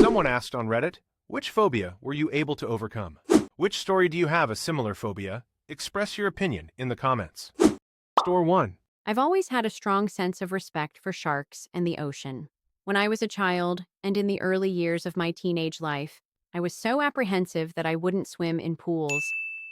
Someone asked on Reddit, which phobia were you able to overcome? Which story do you have a similar phobia? Express your opinion in the comments. Store 1. I've always had a strong sense of respect for sharks and the ocean. When I was a child, and in the early years of my teenage life, I was so apprehensive that I wouldn't swim in pools,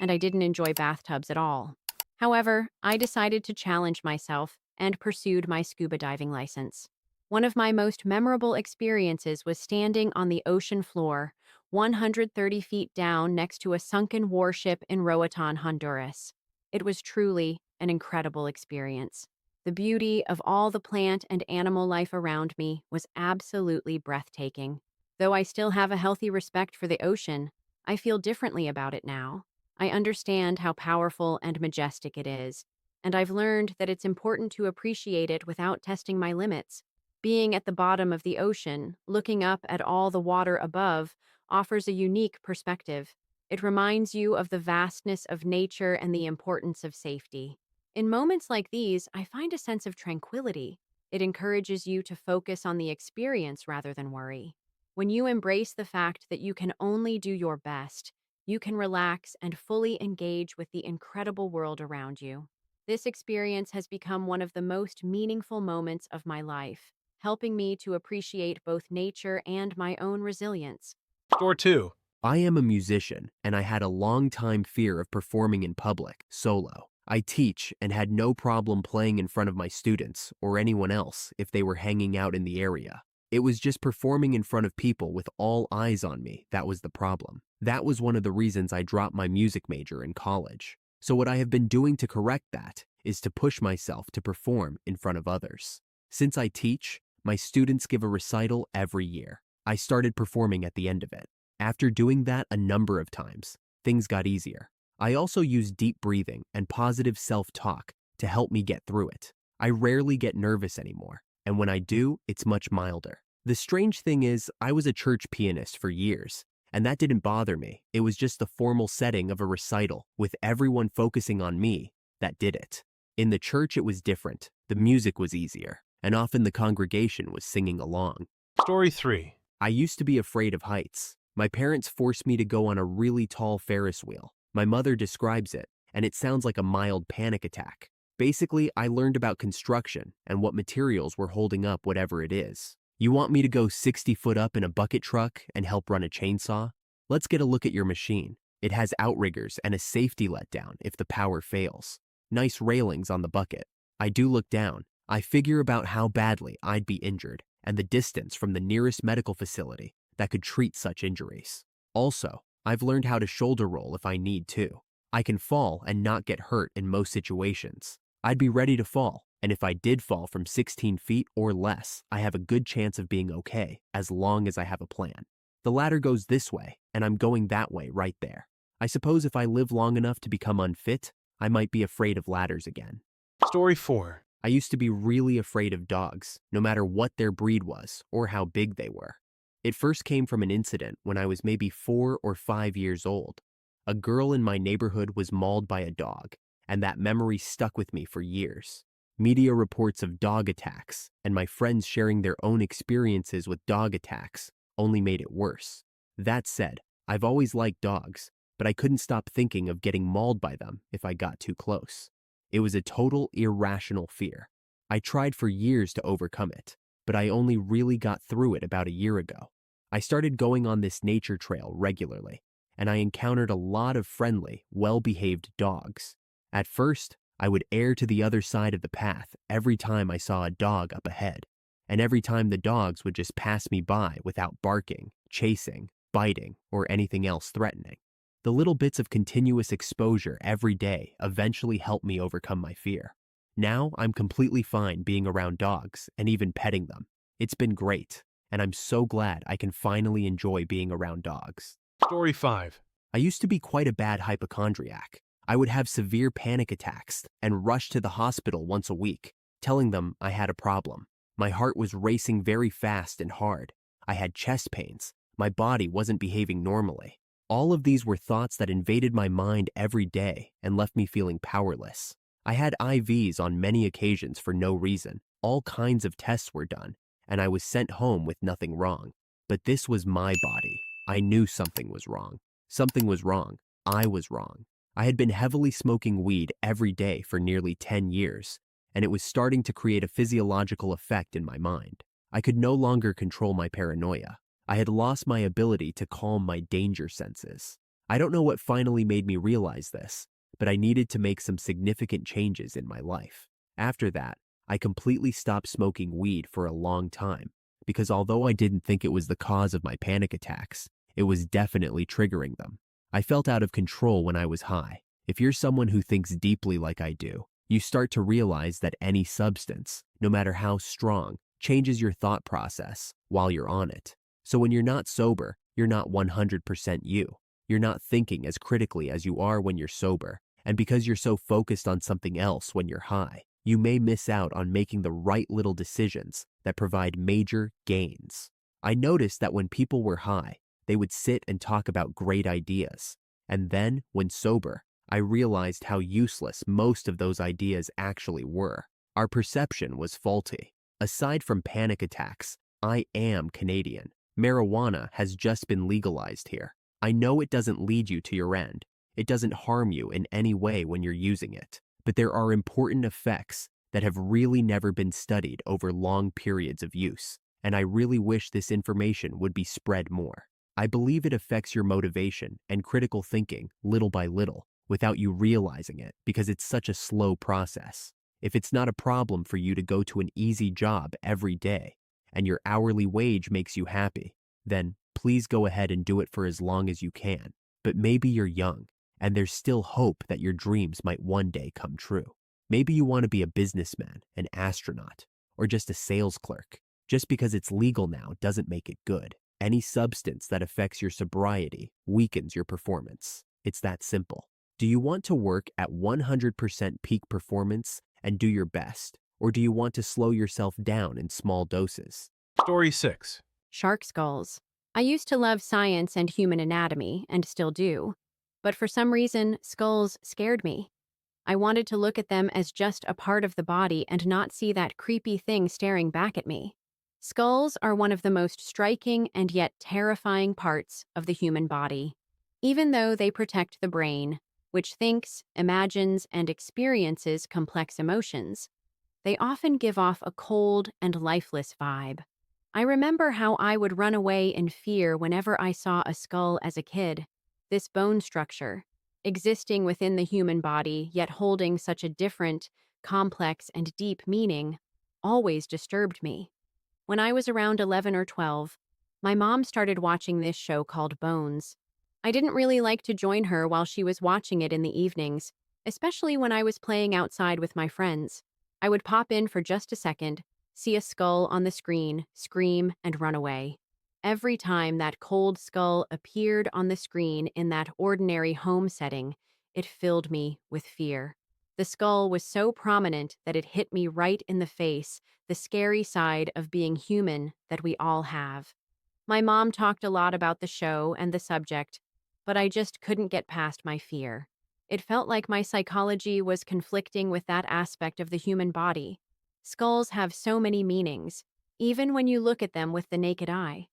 and I didn't enjoy bathtubs at all. However, I decided to challenge myself and pursued my scuba diving license. One of my most memorable experiences was standing on the ocean floor, 130 feet down next to a sunken warship in Roatan, Honduras. It was truly an incredible experience. The beauty of all the plant and animal life around me was absolutely breathtaking. Though I still have a healthy respect for the ocean, I feel differently about it now. I understand how powerful and majestic it is, and I've learned that it's important to appreciate it without testing my limits. Being at the bottom of the ocean, looking up at all the water above, offers a unique perspective. It reminds you of the vastness of nature and the importance of safety. In moments like these, I find a sense of tranquility. It encourages you to focus on the experience rather than worry. When you embrace the fact that you can only do your best, you can relax and fully engage with the incredible world around you. This experience has become one of the most meaningful moments of my life, helping me to appreciate both nature and my own resilience. Store 2. I am a musician, and I had a long-time fear of performing in public, solo. I teach and had no problem playing in front of my students or anyone else if they were hanging out in the area. It was just performing in front of people with all eyes on me that was the problem. That was one of the reasons I dropped my music major in college. So what I have been doing to correct that is to push myself to perform in front of others. Since I teach, my students give a recital every year. I started performing at the end of it. After doing that a number of times, things got easier. I also use deep breathing and positive self-talk to help me get through it. I rarely get nervous anymore, and when I do, it's much milder. The strange thing is, I was a church pianist for years, and that didn't bother me. It was just the formal setting of a recital, with everyone focusing on me, that did it. In the church, it was different. The music was easier, and often the congregation was singing along. Story 3. I used to be afraid of heights. My parents forced me to go on a really tall Ferris wheel. My mother describes it, and it sounds like a mild panic attack. Basically, I learned about construction and what materials were holding up whatever it is. You want me to go 60 foot up in a bucket truck and help run a chainsaw? Let's get a look at your machine. It has outriggers and a safety letdown if the power fails. Nice railings on the bucket. I do look down. I figure about how badly I'd be injured and the distance from the nearest medical facility that could treat such injuries. Also, I've learned how to shoulder roll if I need to. I can fall and not get hurt in most situations. I'd be ready to fall, and if I did fall from 16 feet or less, I have a good chance of being okay, as long as I have a plan. The ladder goes this way, and I'm going that way right there. I suppose if I live long enough to become unfit, I might be afraid of ladders again. Story 4. I used to be really afraid of dogs, no matter what their breed was or how big they were. It first came from an incident when I was maybe 4 or 5 years old. A girl in my neighborhood was mauled by a dog, and that memory stuck with me for years. Media reports of dog attacks and my friends sharing their own experiences with dog attacks only made it worse. That said, I've always liked dogs, but I couldn't stop thinking of getting mauled by them if I got too close. It was a total irrational fear. I tried for years to overcome it, but I only really got through it about a year ago. I started going on this nature trail regularly, and I encountered a lot of friendly, well-behaved dogs. At first, I would err to the other side of the path every time I saw a dog up ahead, and every time the dogs would just pass me by without barking, chasing, biting, or anything else threatening. The little bits of continuous exposure every day eventually helped me overcome my fear. Now, I'm completely fine being around dogs and even petting them. It's been great, and I'm so glad I can finally enjoy being around dogs. Story 5. I used to be quite a bad hypochondriac. I would have severe panic attacks and rush to the hospital once a week, telling them I had a problem. My heart was racing very fast and hard. I had chest pains. My body wasn't behaving normally. All of these were thoughts that invaded my mind every day and left me feeling powerless. I had IVs on many occasions for no reason. All kinds of tests were done, and I was sent home with nothing wrong. But this was my body. I knew something was wrong. Something was wrong. I was wrong. I had been heavily smoking weed every day for nearly 10 years, and it was starting to create a physiological effect in my mind. I could no longer control my paranoia. I had lost my ability to calm my danger senses. I don't know what finally made me realize this, but I needed to make some significant changes in my life. After that, I completely stopped smoking weed for a long time, because although I didn't think it was the cause of my panic attacks, it was definitely triggering them. I felt out of control when I was high. If you're someone who thinks deeply like I do, you start to realize that any substance, no matter how strong, changes your thought process while you're on it. So when you're not sober, you're not 100% you. You're not thinking as critically as you are when you're sober, and because you're so focused on something else when you're high, you may miss out on making the right little decisions that provide major gains. I noticed that when people were high, they would sit and talk about great ideas. And then, when sober, I realized how useless most of those ideas actually were. Our perception was faulty. Aside from panic attacks, I am Canadian. Marijuana has just been legalized here. I know it doesn't lead you to your end. It doesn't harm you in any way when you're using it. But there are important effects that have really never been studied over long periods of use, and I really wish this information would be spread more. I believe it affects your motivation and critical thinking little by little without you realizing it because it's such a slow process. If it's not a problem for you to go to an easy job every day and your hourly wage makes you happy, then please go ahead and do it for as long as you can. But maybe you're young and there's still hope that your dreams might one day come true. Maybe you want to be a businessman, an astronaut, or just a sales clerk. Just because it's legal now doesn't make it good. Any substance that affects your sobriety weakens your performance. It's that simple. Do you want to work at 100% peak performance and do your best, or do you want to slow yourself down in small doses? Story 6. Shark skulls. I used to love science and human anatomy, and still do. But for some reason, skulls scared me. I wanted to look at them as just a part of the body and not see that creepy thing staring back at me. Skulls are one of the most striking and yet terrifying parts of the human body. Even though they protect the brain, which thinks, imagines, and experiences complex emotions, they often give off a cold and lifeless vibe. I remember how I would run away in fear whenever I saw a skull as a kid. This bone structure, existing within the human body yet holding such a different, complex, and deep meaning, always disturbed me. When I was around 11 or 12, my mom started watching this show called Bones. I didn't really like to join her while she was watching it in the evenings, especially when I was playing outside with my friends. I would pop in for just a second, see a skull on the screen, scream, and run away. Every time that cold skull appeared on the screen in that ordinary home setting, it filled me with fear. The skull was so prominent that it hit me right in the face, the scary side of being human that we all have. My mom talked a lot about the show and the subject, but I just couldn't get past my fear. It felt like my psychology was conflicting with that aspect of the human body. Skulls have so many meanings, even when you look at them with the naked eye.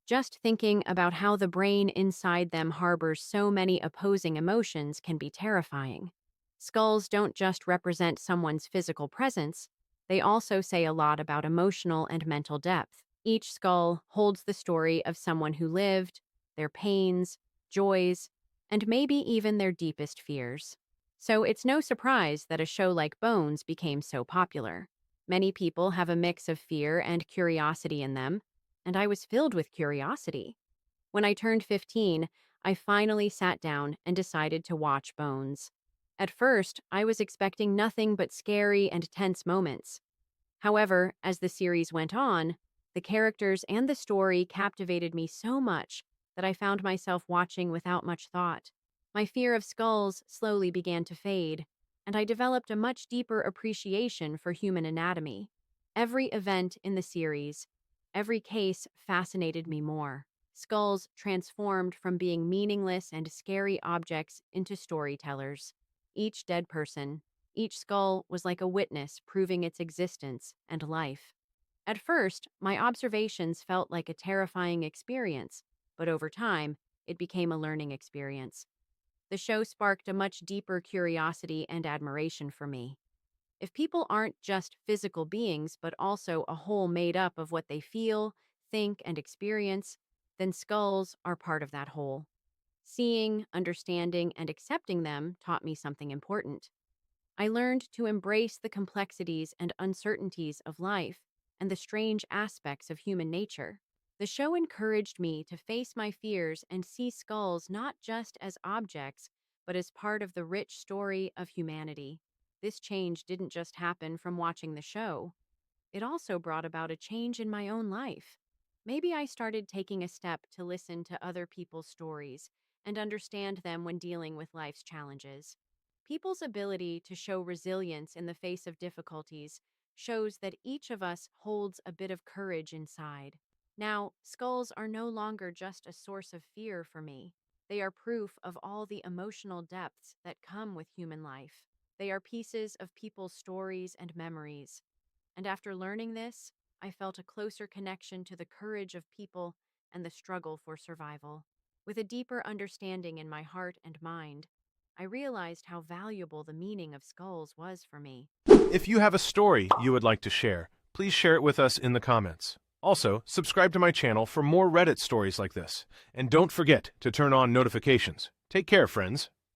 Just thinking about how the brain inside them harbors so many opposing emotions can be terrifying. Skulls don't just represent someone's physical presence, they also say a lot about emotional and mental depth. Each skull holds the story of someone who lived, their pains, joys, and maybe even their deepest fears. So it's no surprise that a show like Bones became so popular. Many people have a mix of fear and curiosity in them, and I was filled with curiosity. When I turned 15, I finally sat down and decided to watch Bones. At first, I was expecting nothing but scary and tense moments. However, as the series went on, the characters and the story captivated me so much that I found myself watching without much thought. My fear of skulls slowly began to fade, and I developed a much deeper appreciation for human anatomy. Every event in the series, every case fascinated me more. Skulls transformed from being meaningless and scary objects into storytellers. Each dead person, each skull was like a witness proving its existence and life. At first, my observations felt like a terrifying experience, but over time, it became a learning experience. The show sparked a much deeper curiosity and admiration for me. If people aren't just physical beings, but also a whole made up of what they feel, think, and experience, then skulls are part of that whole. Seeing, understanding, and accepting them taught me something important. I learned to embrace the complexities and uncertainties of life and the strange aspects of human nature. The show encouraged me to face my fears and see skulls not just as objects, but as part of the rich story of humanity. This change didn't just happen from watching the show, it also brought about a change in my own life. Maybe I started taking a step to listen to other people's stories and understand them when dealing with life's challenges. People's ability to show resilience in the face of difficulties shows that each of us holds a bit of courage inside. Now, skulls are no longer just a source of fear for me. They are proof of all the emotional depths that come with human life. They are pieces of people's stories and memories. And after learning this, I felt a closer connection to the courage of people and the struggle for survival. With a deeper understanding in my heart and mind, I realized how valuable the meaning of skulls was for me. If you have a story you would like to share, please share it with us in the comments. Also, subscribe to my channel for more Reddit stories like this. And don't forget to turn on notifications. Take care, friends.